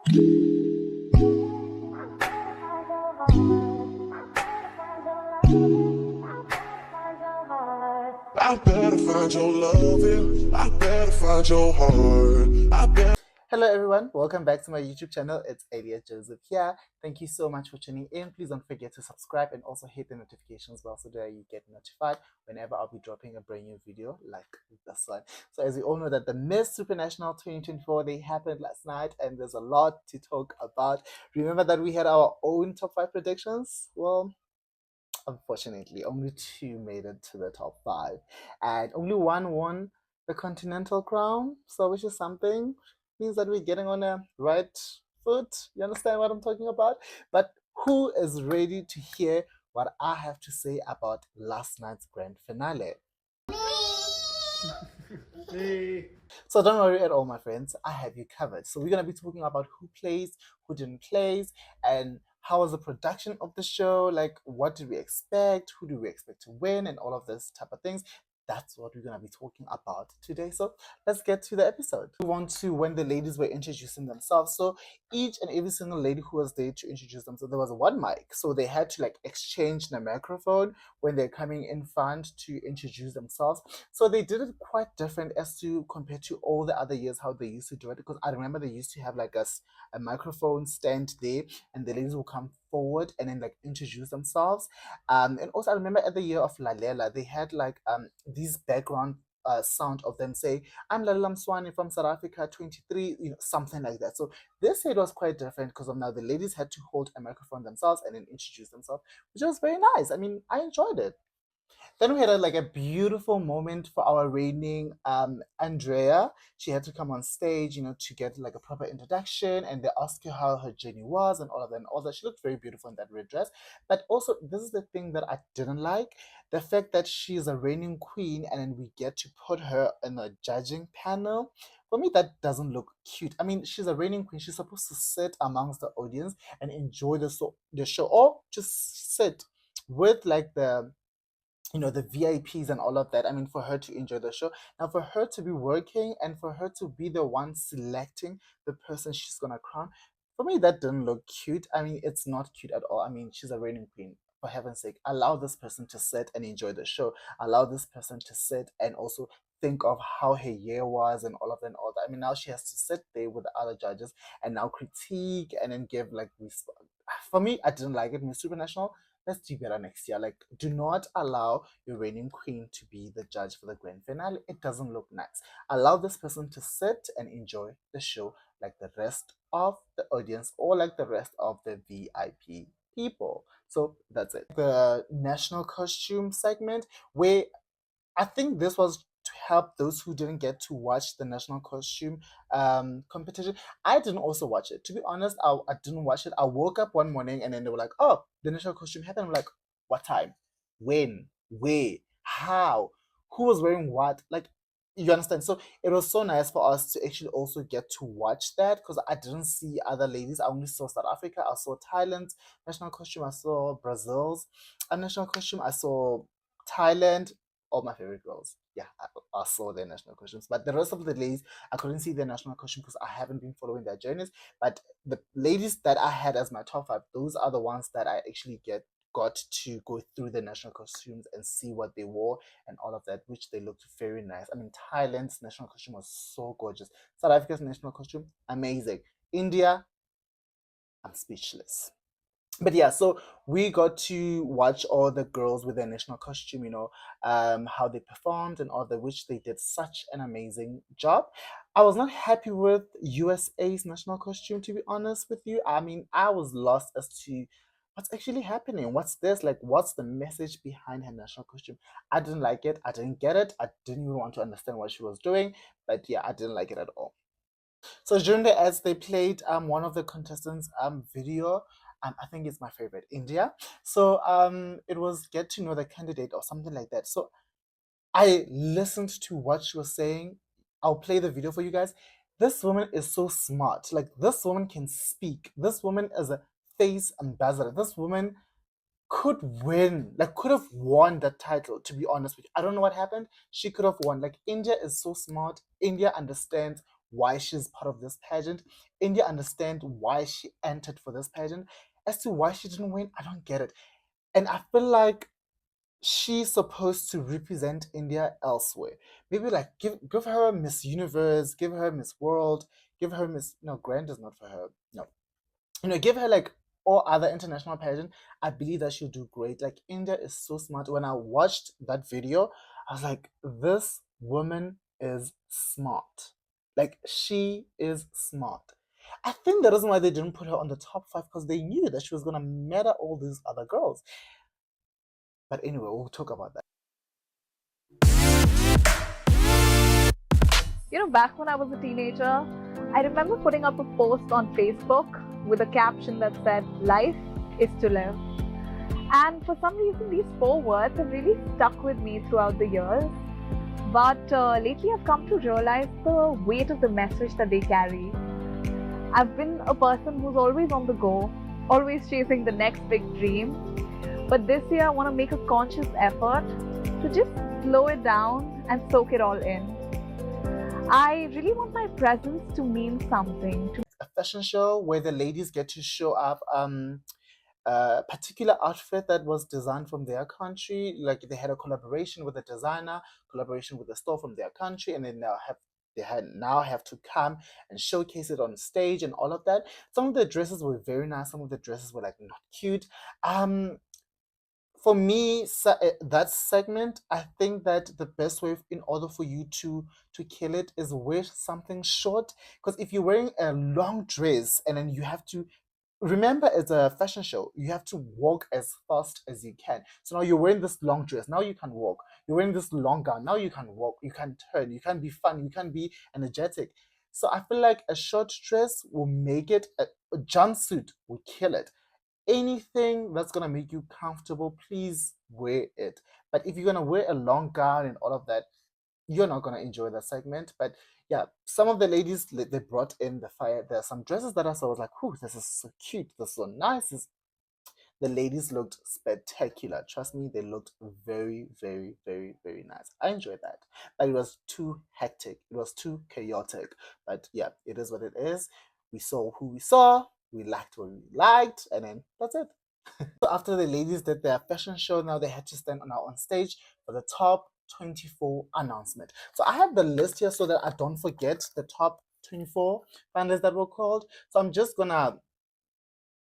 I better find your loving. I better find your heart. Hello everyone, welcome back to my YouTube channel. It's Elias Joseph here. Thank you so much for tuning in. Please don't forget to subscribe and also hit the notifications bell so that you get notified whenever I'll be dropping a brand new video like this one. So as we all know that the Miss Supranational 2024, they happened last night and there's a lot to talk about. Remember that we had our own top 5 predictions? Well, unfortunately, only 2 made it to the top 5 and only one won the Continental Crown, so which is something, means that we're getting on a right foot. You understand what I'm talking about? But who is ready to hear what I have to say about last night's grand finale? So don't worry at all, my friends. I have you covered. So we're gonna be talking about who plays, who didn't play, and how was the production of the show? Like, what did we expect? Who do we expect to win? And all of this type of things. That's what we're gonna be talking about today. So let's get to the episode. We want to, when the ladies were introducing themselves. So each and every single lady who was there to introduce themselves, there was one mic. So they had to like exchange the microphone when they're coming in front to introduce themselves. So they did it quite different as to compared to all the other years how they used to do it, because I remember they used to have like a microphone stand there and the ladies will come forward and then like introduce themselves. And also I remember at the year of Lalela they had like these background sound of them saying, I'm Lalela Mswani from South Africa 23, something like that. So this year it was quite different because of now the ladies had to hold a microphone themselves and then introduce themselves, which was very nice. I mean, I enjoyed it. Then we had like a beautiful moment for our reigning Andrea. She had to come on stage, to get like a proper introduction, and they asked her how her journey was and all of that. And all that. She looked very beautiful in that red dress. But also, this is the thing that I didn't like: the fact that she's a reigning queen, and then we get to put her in a judging panel. For me, that doesn't look cute. I mean, she's a reigning queen. She's supposed to sit amongst the audience and enjoy the show, or just sit with like the VIPs and all of that. I mean, for her to enjoy the show. Now, for her to be working and for her to be the one selecting the person she's gonna crown, for me, that didn't look cute. I mean, it's not cute at all. I mean, she's a reigning queen. For heaven's sake, allow this person to sit and enjoy the show. Allow this person to sit and also think of how her year was and all of that and all that. I mean, now she has to sit there with the other judges and now critique and then give like for me, I didn't like it. Miss Supranational, let's do better next year. Like, do not allow your reigning queen to be the judge for the grand finale. It doesn't look nice. Allow this person to sit and enjoy the show like the rest of the audience or like the rest of the VIP people. So that's it. The national costume segment, where I think this was to help those who didn't get to watch the national costume competition. I didn't also watch it. To be honest, I didn't watch it. I woke up one morning and then they were like, oh, the national costume happened. I'm like, what time? When? Where? How? Who was wearing what? Like, you understand? So it was so nice for us to actually also get to watch that, because I didn't see other ladies. I only saw South Africa. I saw Thailand's national costume. I saw Brazil's national costume. I saw Thailand, all my favorite girls. Yeah, I saw their national costumes. But the rest of the ladies, I couldn't see their national costume because I haven't been following their journeys. But the ladies that I had as my top 5, those are the ones that I actually got to go through the national costumes and see what they wore and all of that, which they looked very nice. I mean, Thailand's national costume was so gorgeous. South Africa's national costume, amazing. India, I'm speechless. But yeah, so we got to watch all the girls with their national costume, how they performed and all that, which they did such an amazing job. I was not happy with USA's national costume, to be honest with you. I mean, I was lost as to what's actually happening. What's this? Like, what's the message behind her national costume? I didn't like it. I didn't get it. I didn't even want to understand what she was doing. But yeah, I didn't like it at all. So during the ads, they played one of the contestants' video. I think it's my favorite, India. So it was get to know the candidate or something like that. So I listened to what she was saying. I'll play the video for you guys. This woman is so smart. Like, this woman can speak. This woman is a face ambassador. This woman could win, like could have won that title, to be honest with you. I don't know what happened. She could have won. Like, India is so smart. India understands why she's part of this pageant. India understand why she entered for this pageant. As to why she didn't win, I don't get it. And I feel like she's supposed to represent India elsewhere. Maybe like give her Miss Universe, give her Miss World, give her Miss no Grand is not for her. No. Give her like all other international pageant. I believe that she'll do great. Like India is so smart. When I watched that video, I was like, this woman is smart. Like she is smart. I think the reason why they didn't put her on the top 5 because they knew that she was gonna meta all these other girls. But anyway, we'll talk about that. Back when I was a teenager, I remember putting up a post on Facebook with a caption that said, "Life is to live." And for some reason, these 4 words have really stuck with me throughout the years. But lately, I've come to realize the weight of the message that they carry. I've been a person who's always on the go, always chasing the next big dream. But this year, I want to make a conscious effort to just slow it down and soak it all in. I really want my presence to mean something. A fashion show where the ladies get to show up a particular outfit that was designed from their country. Like they had a collaboration with a designer, collaboration with a store from their country, and then now have to come and showcase it on stage and all of that. Some of the dresses were very nice. Some of the dresses were like not cute. For me, that segment, I think that the best way in order for you to kill it is wear something short. Because if you're wearing a long dress and then you have to remember it's a fashion show, you have to walk as fast as you can. So now you're wearing this long dress, now you can walk. You're wearing this long gown, now you can walk, you can turn, you can be fun, you can be energetic. So I feel like a short dress will make it, a jumpsuit will kill it. Anything that's gonna make you comfortable, please wear it. But if you're gonna wear a long gown and all of that, you're not gonna enjoy that segment. But yeah, some of the ladies they brought in the fire. There are some dresses that I saw. I was like, "Whew, this is so cute. This is so nice." The ladies looked spectacular. Trust me, they looked very, very, very, very nice. I enjoyed that. But it was too hectic. It was too chaotic. But yeah, it is what it is. We saw who we saw. We liked what we liked. And then that's it. So after the ladies did their fashion show, now they had to stand on stage for the top 24 announcement. So I have the list here so that I don't forget the top 24 finalists that were called. So I'm just gonna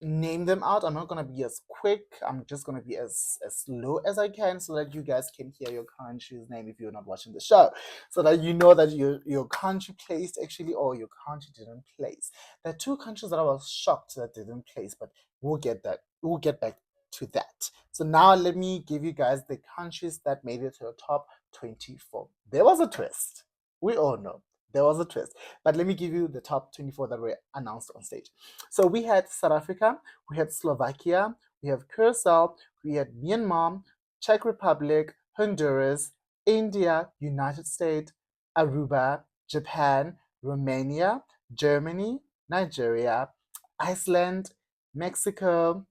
name them out. I'm not gonna be as quick. I'm just gonna be as slow as I can so that you guys can hear your country's name if you're not watching the show, so that you know that your country placed actually or your country didn't place. There are 2 countries that I was shocked that didn't place, but we'll get back to that. So now let me give you guys the countries that made it to the top 24. There was a twist. We all know there was a twist. But let me give you the top 24 that were announced on stage. So we had South Africa, we had Slovakia, we have Curacao, we had Myanmar, Czech Republic, Honduras, India, United States, Aruba, Japan, Romania, Germany, Nigeria, Iceland, Mexico,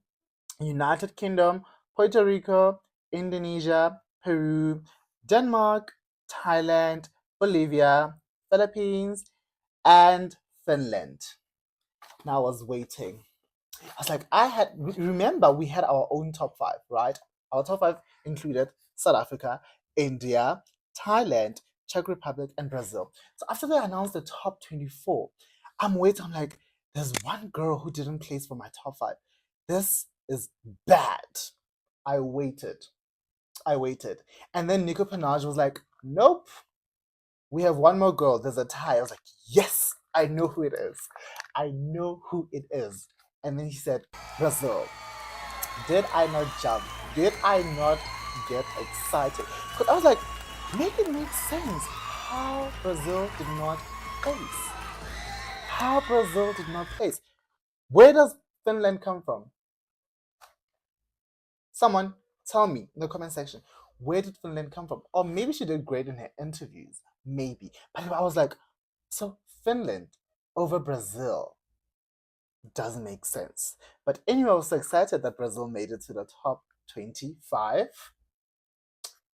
United Kingdom, Puerto Rico, Indonesia, Peru, Denmark, Thailand, Bolivia, Philippines, and Finland. Now I was waiting. I was like, remember, we had our own top 5, right? Our top 5 included South Africa, India, Thailand, Czech Republic, and Brazil. So after they announced the top 24, I'm waiting. I'm like, there's one girl who didn't place for my top 5. This is bad. I waited. And then Nico Panage was like, nope, we have one more girl. There's a tie. I was like, yes, I know who it is. And then he said, Brazil. Did I not jump? Did I not get excited? Because I was like, make it make sense how Brazil did not place. Where does Finland come from? Someone tell me in the comment section, where did Finland come from? Or maybe she did great in her interviews. Maybe. But I was like, so Finland over Brazil doesn't make sense. But anyway, I was so excited that Brazil made it to the top 25.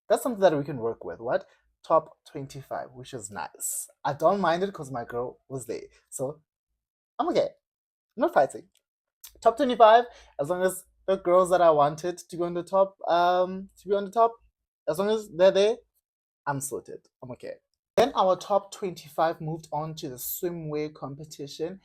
That's something that we can work with. What? top 25, which is nice. I don't mind it because my girl was there. So I'm okay. I'm not fighting. Top 25, as long as the girls that I wanted to be on the top, as long as they're there, I'm sorted. I'm okay. Then our top 25 moved on to the swimwear competition.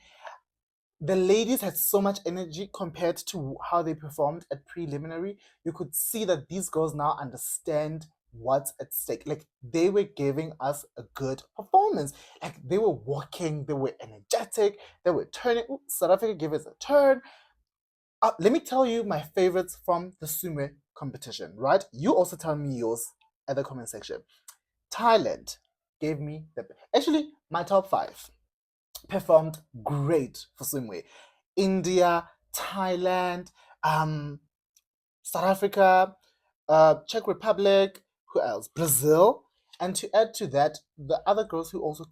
The ladies had so much energy compared to how they performed at preliminary. You could see that these girls now understand what's at stake. Like they were giving us a good performance. Like they were walking, they were energetic, they were turning. Ooh, South Africa gave us a turn. Let me tell you my favorites from the sumo competition, right? You also tell me yours at the comment section. Thailand gave me actually my top 5 performed great for swimwear. India, Thailand, South Africa, Czech Republic, who else? Brazil. And to add to that, the other girls who also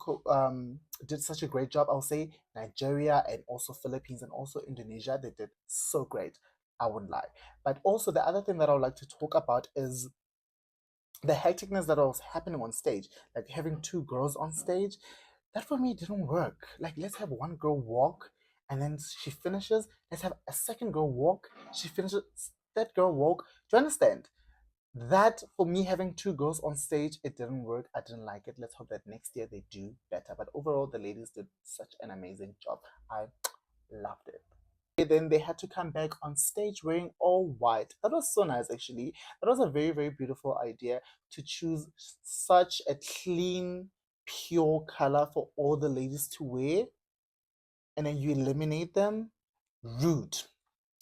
did such a great job, I'll say Nigeria and also Philippines and also Indonesia, they did so great. I wouldn't lie. But also, the other thing that I would like to talk about is the hecticness that was happening on stage, like having 2 girls on stage, that for me didn't work. Like, let's have one girl walk and then she finishes. Let's have a second girl walk. She finishes. That girl walk. Do you understand? That for me, having 2 girls on stage, it didn't work. I didn't like it. Let's hope that next year they do better. But overall, the ladies did such an amazing job. I loved it. Then they had to come back on stage wearing all white. That was so nice, actually. That was a very, very beautiful idea to choose such a clean, pure color for all the ladies to wear, and then you eliminate them. Rude.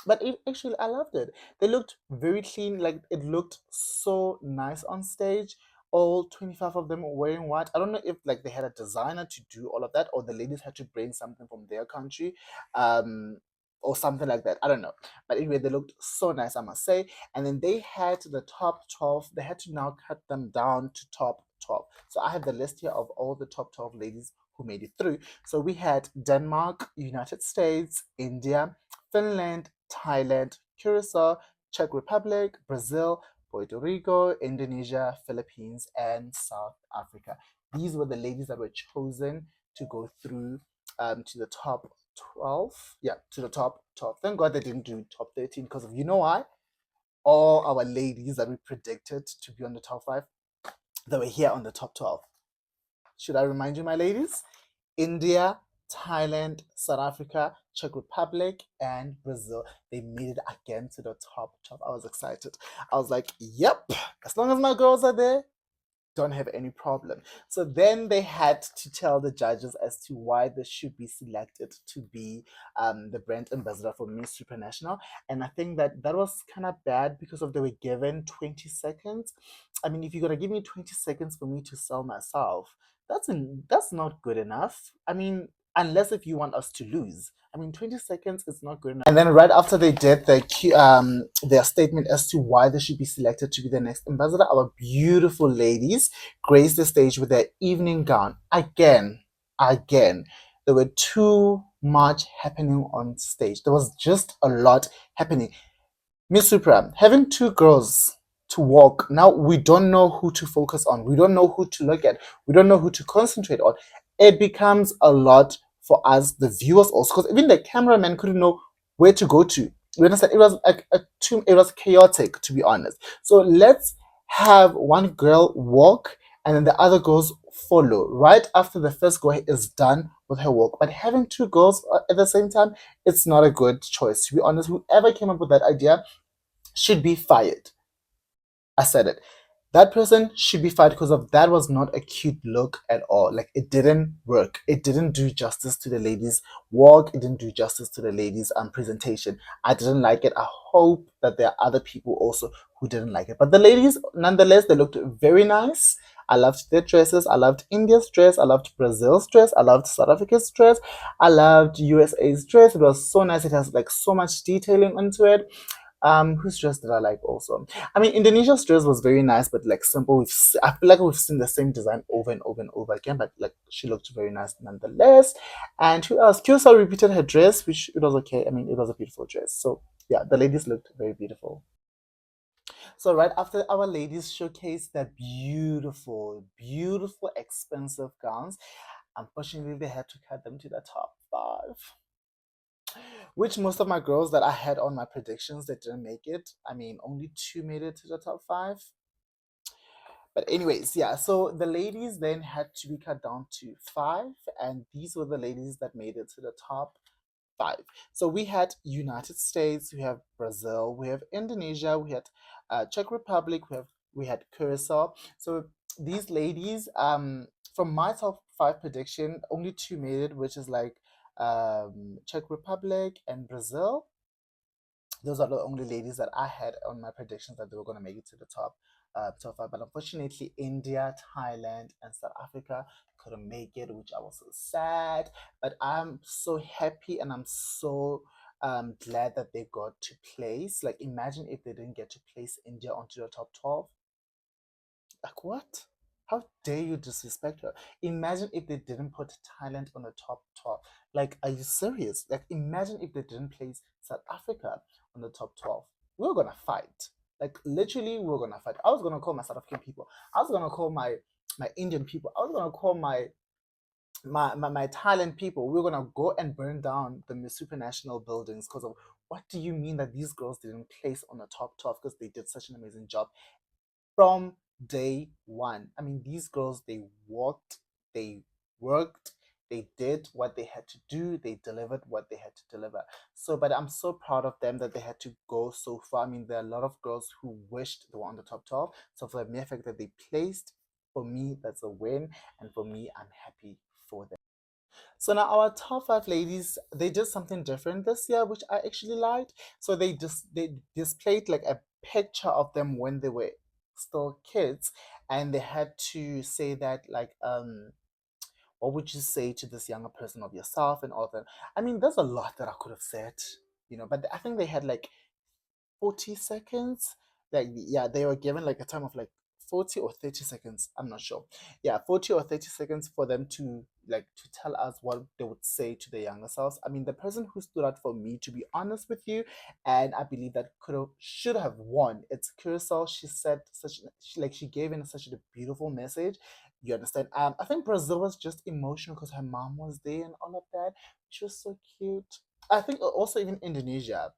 But actually, I loved it. They looked very clean, like it looked so nice on stage. All 25 of them were wearing white. I don't know if like they had a designer to do all of that, or the ladies had to bring something from their country, um, or something like that. I don't know. But anyway, they looked so nice, I must say. And then they had the top 12. They had to now cut them down to top 12. So I have the list here of all the top 12 ladies who made it through. So we had Denmark, United States, India, Finland, Thailand, Curacao, Czech Republic, Brazil, Puerto Rico, Indonesia, Philippines, and South Africa. These were the ladies that were chosen to go through to the top 12. Yeah, to the top 12. Thank God they didn't do top 13 because of, you know why? All our ladies that we predicted to be on the top 5, they were here on the top 12. Should I remind you, my ladies? India, Thailand, South Africa, Czech Republic, and Brazil. They made it again to the top 12. I was excited. I was like, yep, as long as my girls are there, don't have any problem. So then they had to tell the judges as to why they should be selected to be the brand ambassador for Miss Supranational. And I think that that was kind of bad because of they were given 20 seconds. I mean, if you're gonna give me 20 seconds for me to sell myself, that's not good enough. I mean, unless if you want us to lose. I mean, 20 seconds is not good enough. And then right after they did their statement as to why they should be selected to be the next ambassador, our beautiful ladies graced the stage with their evening gown. Again, there were too much happening on stage. There was just a lot happening. Miss Supra, having 2 girls to walk, now we don't know who to focus on. We don't know who to look at. We don't know who to concentrate on. It becomes a lot for us, the viewers also, because even the cameraman couldn't know where to go to. You understand? It was it was chaotic, to be honest. So let's have one girl walk and then the other girls follow right after the first girl is done with her walk. But having 2 girls at the same time, it's not a good choice. To be honest, whoever came up with that idea should be fired. I said it. That person should be fired because of that was not a cute look at all. Like it didn't work. It didn't do justice to the ladies' walk. It didn't do justice to the ladies' presentation. I didn't like it. I hope that there are other people also who didn't like it. But the ladies, nonetheless, they looked very nice. I loved their dresses. I loved India's dress. I loved Brazil's dress. I loved South Africa's dress. I loved USA's dress. It was so nice. It has like so much detailing into it. Whose dress did I like also? I mean, Indonesia's dress was very nice, but like simple. I feel like we've seen the same design over and over and over again, but like she looked very nice nonetheless. And who else? Kyosa repeated her dress, which it was okay. I mean, it was a beautiful dress. So yeah, the ladies looked very beautiful. So right after our ladies showcased their beautiful, beautiful, expensive gowns, unfortunately they had to cut them to the top five. Which most of my girls that I had on my predictions that didn't make it. I mean, only two made it to the top five. But anyways, yeah. So the ladies then had to be cut down to five, and these were the ladies that made it to the top five. So we had United States, we have Brazil, we have Indonesia, we had Czech Republic, we had Curacao. So these ladies, from my top five prediction, only two made it, which is like Czech Republic and Brazil. Those are the only ladies that I had on my predictions that they were going to make it to the top five. But unfortunately, India, Thailand, and South Africa couldn't make it, which I was so sad. But I'm so happy and I'm so glad that they got to place. Like, imagine if they didn't get to place India onto the top 12. Like, what? How dare you disrespect her? Imagine if they didn't put Thailand on the top 12. Like, are you serious? Like, imagine if they didn't place South Africa on the top 12. We were gonna fight. Like, literally, we were gonna fight. I was gonna call my South African people. I was gonna call my Indian people. I was gonna call my Thailand people. We were gonna go and burn down the Miss Supranational buildings because of what do you mean that these girls didn't place on the top 12 because they did such an amazing job from day one. I mean, these girls, they walked, they worked, they did what they had to do, they delivered what they had to deliver. So, but I'm so proud of them that they had to go so far. I mean, there are a lot of girls who wished they were on the top 12. So, for the mere fact that they placed, for me, that's a win. And for me, I'm happy for them. So now our top five ladies, they did something different this year, which I actually liked. So they displayed like a picture of them when they were still kids, and they had to say that like what would you say to this younger person of yourself and all that. I mean, there's a lot that I could have said, but I think they had like 40 seconds. Like, yeah, they were given like a time of like 40 or 30 seconds. I'm not sure. Yeah, 40 or 30 seconds for them to like to tell us what they would say to their younger selves. I mean, the person who stood out for me, to be honest with you, and I believe that should have won. It's Curacao. She said she gave in such a beautiful message. You understand? I think Brazil was just emotional because her mom was there and all of that. She was so cute. I think also even Indonesia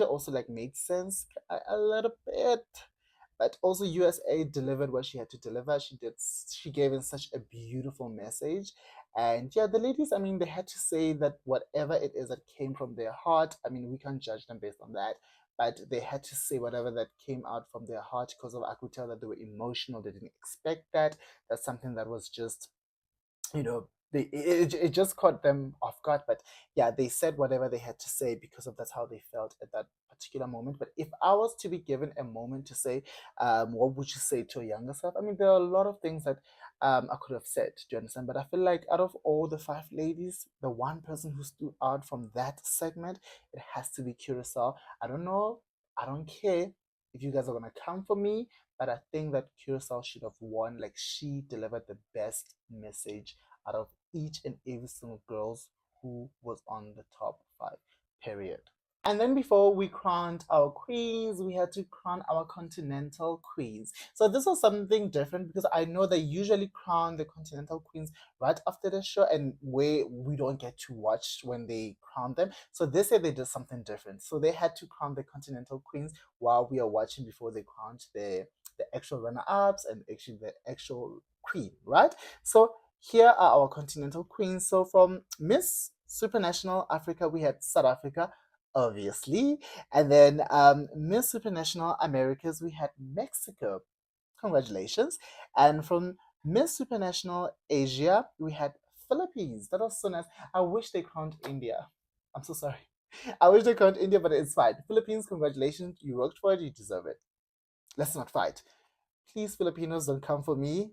also like made sense a little bit, but also USA delivered what she had to deliver. She gave in such a beautiful message, and yeah, the ladies. I mean, they had to say that whatever it is that came from their heart. I mean, we can't judge them based on that, but they had to say whatever that came out from their heart because of I could tell that they were emotional. They didn't expect that. That's something that was just it just caught them off guard, but yeah, they said whatever they had to say because of that's how they felt at that particular moment. But if I was to be given a moment to say, what would you say to a younger self? I mean, there are a lot of things that I could have said, do you understand? But I feel like out of all the five ladies, the one person who stood out from that segment, it has to be Curacao. I don't know, I don't care if you guys are gonna come for me, but I think that Curacao should have won. Like, she delivered the best message out of each and every single girls who was on the top five. Period. And then before we crowned our queens, we had to crown our continental queens. So this was something different because I know they usually crown the continental queens right after the show, and we don't get to watch when they crown them. So this year they did something different. So they had to crown the continental queens while we are watching before they crowned the actual runner-ups and actually the actual queen, right? So here are our continental queens. So from Miss Supranational Africa, we had South Africa, obviously. And then Miss Supranational Americas, we had Mexico. Congratulations. And from Miss Supranational Asia, we had Philippines. That was so nice. I wish they crowned India. I'm so sorry. I wish they crowned India, but it's fine. Philippines, congratulations. You worked for it, you deserve it. Let's not fight. Please, Filipinos, don't come for me.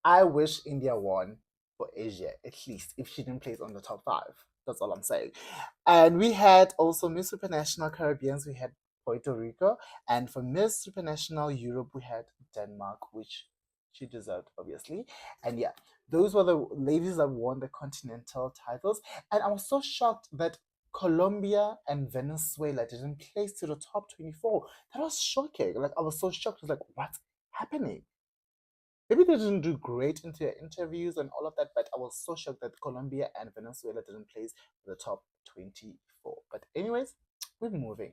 I wish India won for Asia, at least, if she didn't place on the top five. That's all I'm saying. And we had also Miss Supranational Caribbeans, we had Puerto Rico. And for Miss Supranational Europe, we had Denmark, which she deserved, obviously. And yeah, those were the ladies that won the continental titles. And I was so shocked that Colombia and Venezuela didn't place to the top 24. That was shocking. Like, I was so shocked. I was like, what's happening? Maybe they didn't do great into their interviews and all of that, but I was so shocked that Colombia and Venezuela didn't place for the top 24. But anyways, we're moving.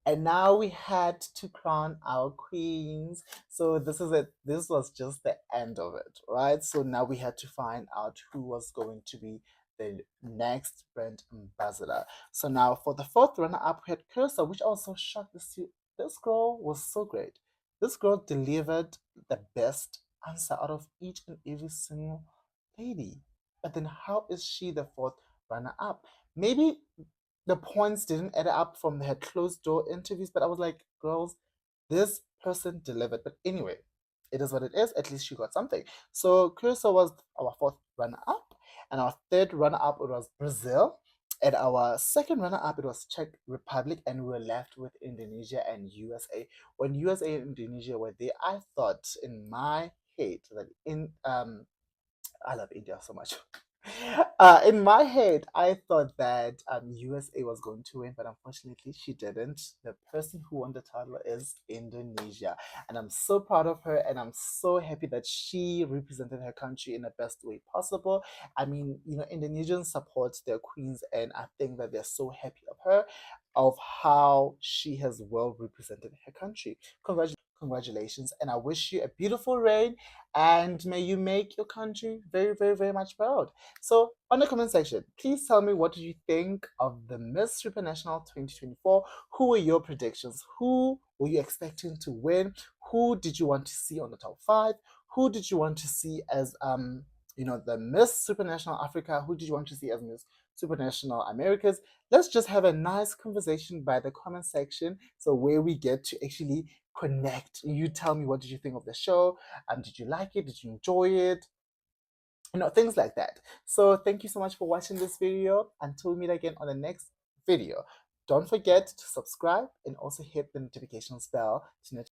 And now we had to crown our queens. So this is it. This was just the end of it, right? So now we had to find out who was going to be the next brand ambassador. So now for the fourth runner-up, we had Cursa, which I was so shocked to see. This girl was so great. This girl delivered the best answer out of each and every single lady. But then how is she the fourth runner-up? Maybe the points didn't add up from her closed door interviews, but I was like, girls, this person delivered. But anyway, it is what it is. At least she got something. So Curacao was our fourth runner up, and our third runner up it was Brazil. And our second runner up it was Czech Republic, and we were left with Indonesia and USA. When USA and Indonesia were there, I thought in my head that I love India so much. In my head, I thought that USA was going to win, but unfortunately, she didn't. The person who won the title is Indonesia, and I'm so proud of her, and I'm so happy that she represented her country in the best way possible. I mean, Indonesians support their queens, and I think that they're so happy of her, of how she has well represented her country. Congratulations, and I wish you a beautiful reign, and may you make your country very, very, very much proud. So, on the comment section, please tell me what did you think of the Miss Supranational 2024? Who were your predictions? Who were you expecting to win? Who did you want to see on the top 5? Who did you want to see as the Miss Supranational Africa? Who did you want to see as Miss Supranational Americas? Let's just have a nice conversation by the comment section, so where we get to actually connect. You tell me, what did you think of the show? Did you like it? Did you enjoy it? Things like that. So thank you so much for watching this video. Until we meet again on the next video, don't forget to subscribe and also hit the notifications bell to